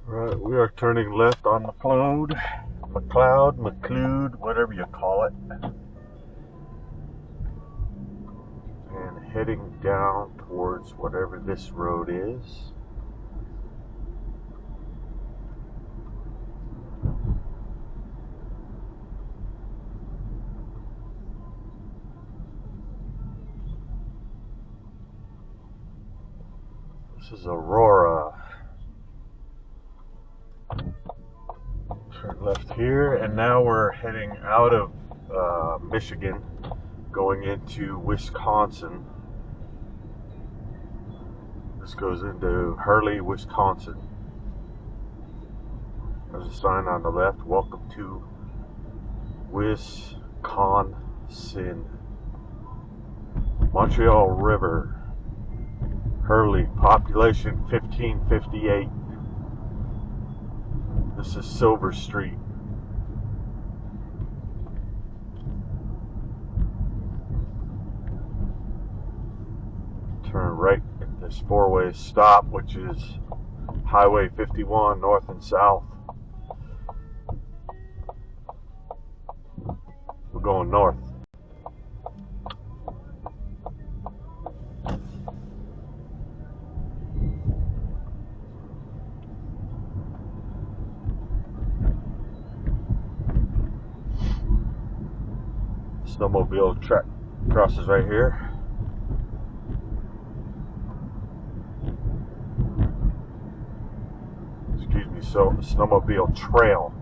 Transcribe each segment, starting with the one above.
Right, we are turning left on McLeod, whatever you call it, and heading down towards whatever this road is. This is Aurora. Turn left here, and now we're heading out of Michigan, going into Wisconsin. This goes into Hurley, Wisconsin. There's a sign on the left, welcome to Wisconsin. Montreal River. Hurley, population 1558. This is Silver Street. Turn right at this four-way stop, which is Highway 51, north and south. We're going north. Snowmobile track crosses right here. Excuse me, so snowmobile trail.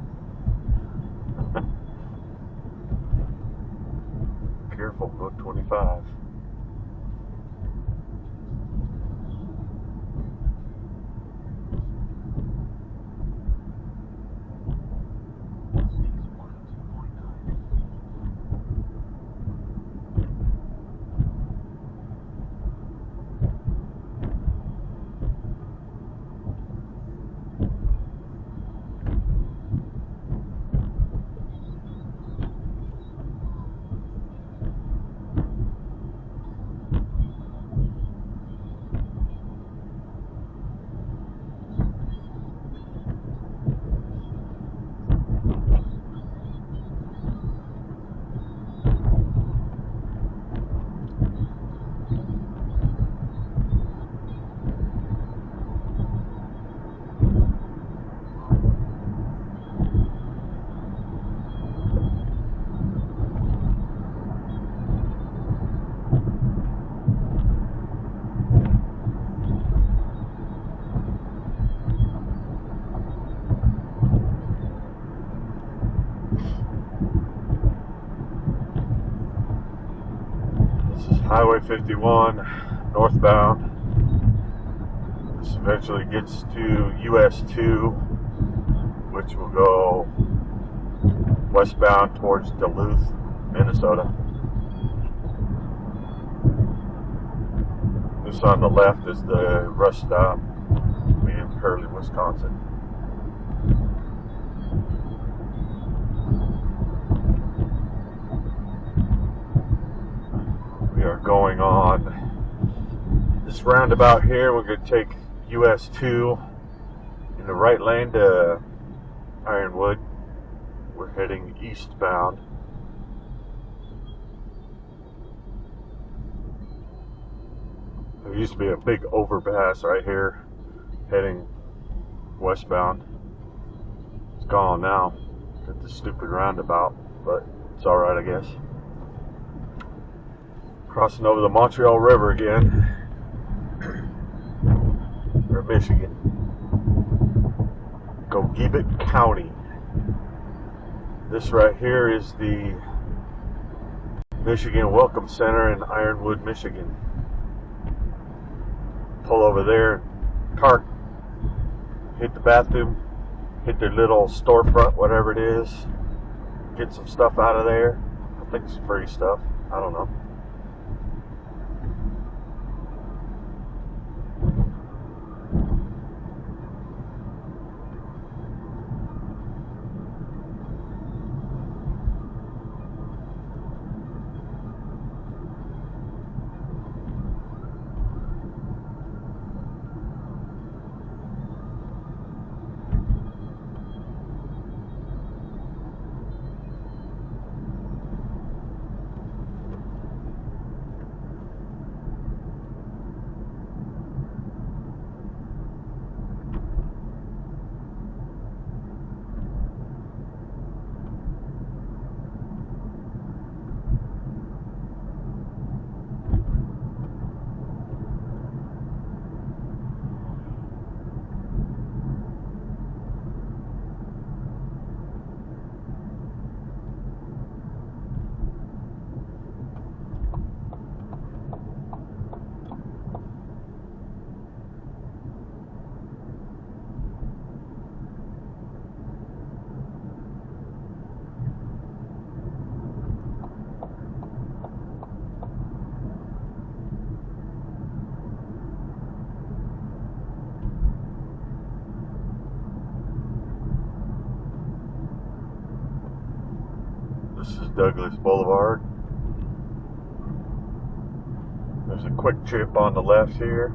Careful, book 25. Highway 51, northbound. This eventually gets to US 2, which will go westbound towards Duluth, Minnesota. This on the left is the rest stop in Hurley, Wisconsin. Are going on this roundabout here. We're going to take US 2 in the right lane to Ironwood. We're heading eastbound. There used to be a big overpass right here heading westbound. It's gone now at the stupid roundabout, but it's alright, I guess. Crossing over the Montreal River again, or Michigan. Gogebic County. This right here is the Michigan Welcome Center in Ironwood, Michigan. Pull over there, park, hit the bathroom, hit their little storefront, whatever it is, get some stuff out of there. I think it's free stuff. I don't know. Douglas Boulevard. There's a quick trip on the left here.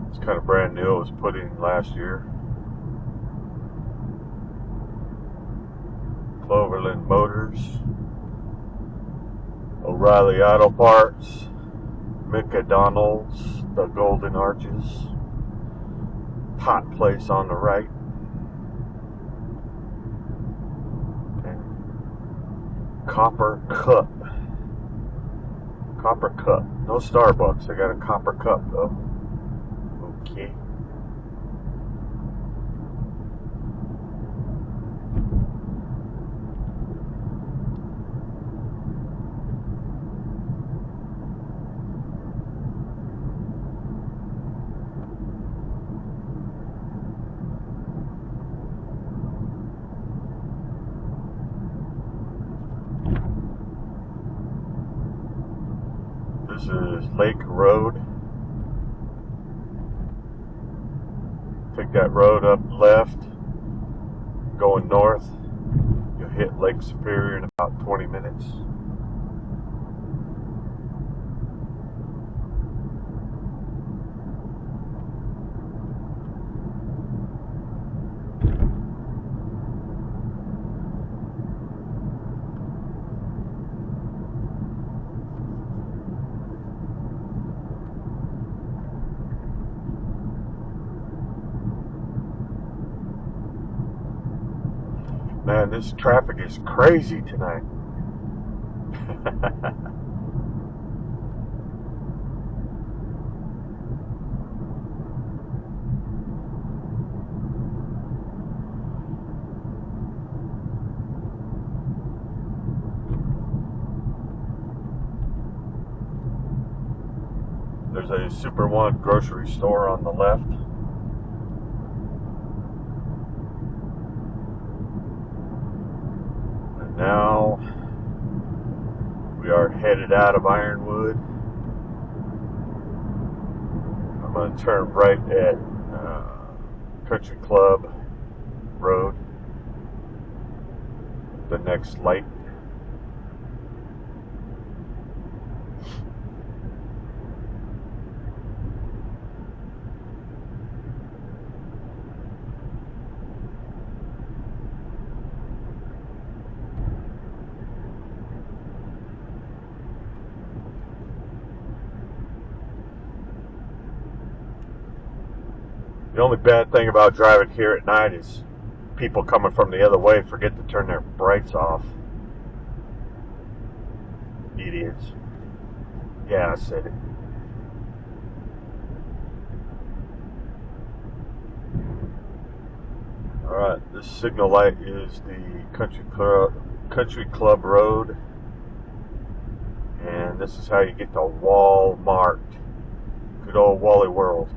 It's kind of brand new. It was put in last year. Cloverland Motors, O'Reilly Auto Parts, McDonald's, the Golden Arches, Hot Place on the right, and Copper Cup. Copper Cup. No Starbucks. I got a Copper Cup though. Okay. This is Lake Road. Take that road up left, going north. You'll hit Lake Superior in about 20 minutes. Man, this traffic is crazy tonight. There's a Super One grocery store on the left. And now we are headed out of Ironwood. I'm going to turn right at Country Club Road, the next light. The only bad thing about driving here at night is people coming from the other way forget to turn their brights off. Idiots. Yeah, I said it. Alright, this signal light is the Country Club Road. And this is how you get to Walmart. Good old Wally World.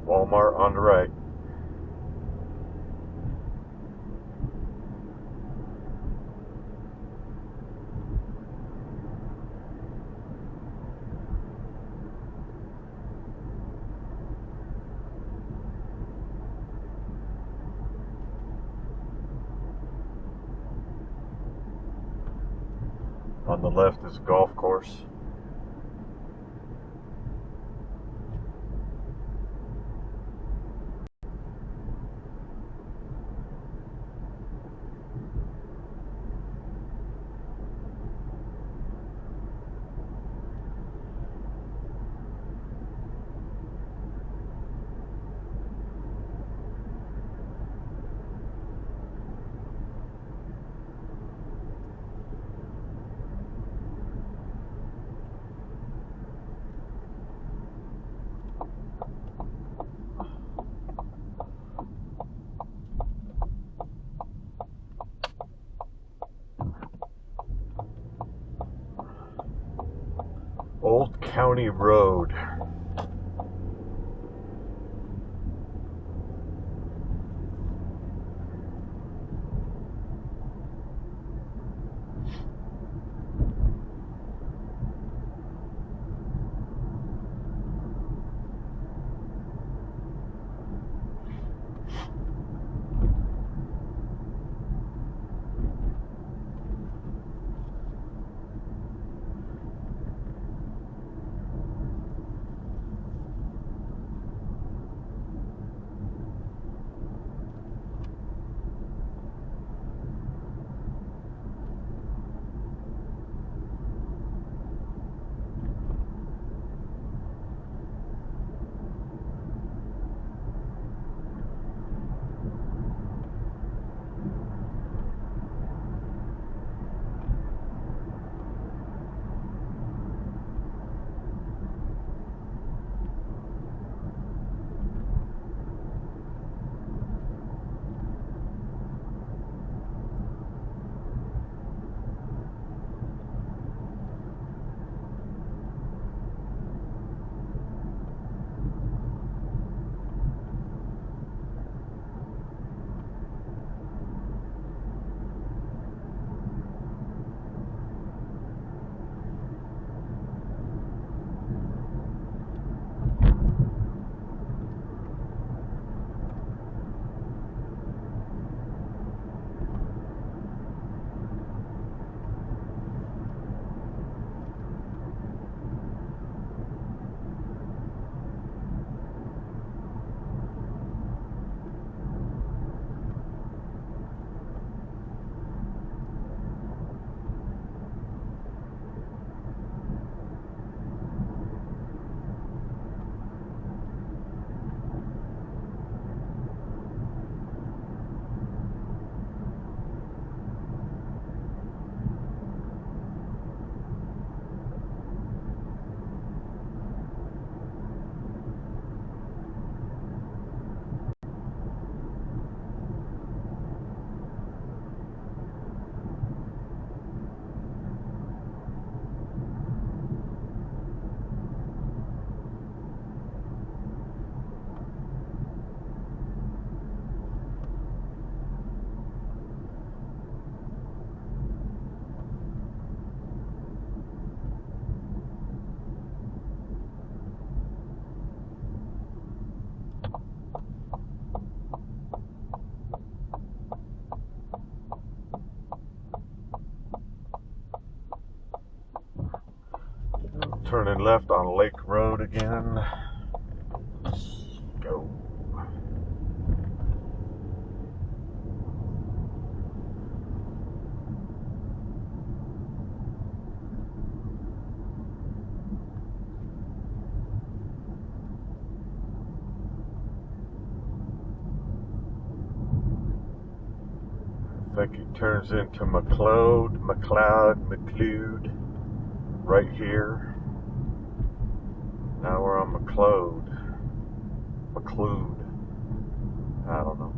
Walmart on the right. On the left is a golf course. Old County Road. Turning left on Lake Road again. Let's go. I think it turns into McLeod right here. Now we're on McLeod. I don't know.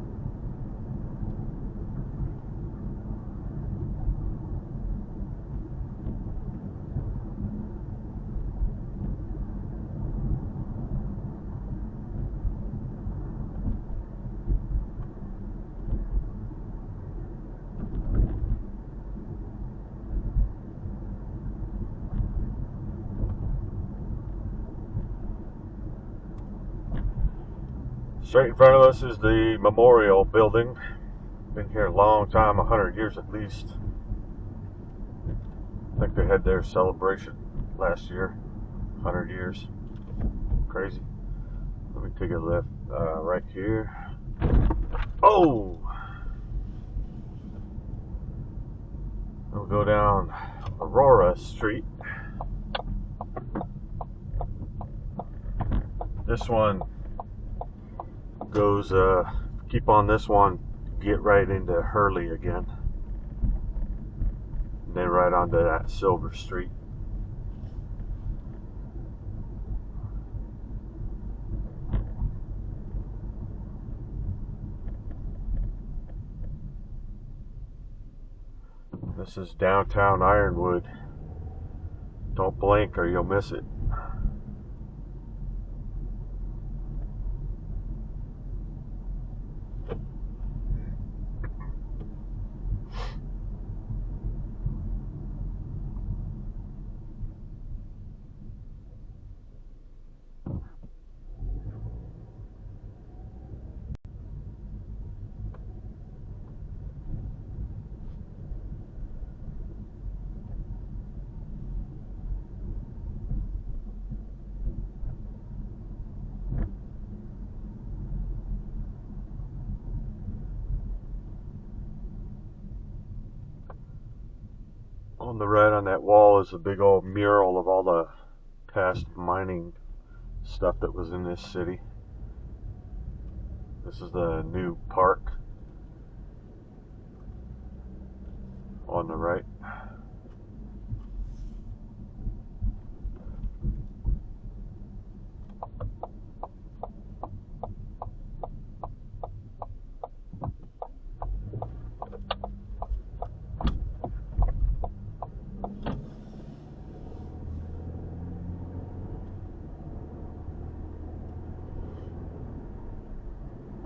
Straight in front of us is the memorial building. Been here a long time, 100 years at least. I think they had their celebration last year, 100 years. Crazy. Let me take a left right here. Oh! We'll go down Aurora Street. This one goes, keep on this one, get right into Hurley again. And then right onto that Silver Street. This is downtown Ironwood. Don't blink or you'll miss it. On the right on that wall is a big old mural of all the past mining stuff that was in this city. This is the new park on the right.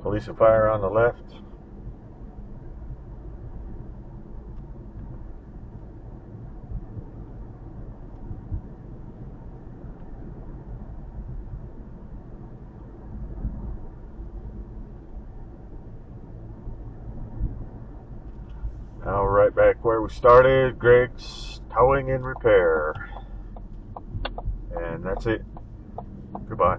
Police and fire on the left. Now we're right back where we started, Greg's Towing and Repair. And that's it. Goodbye.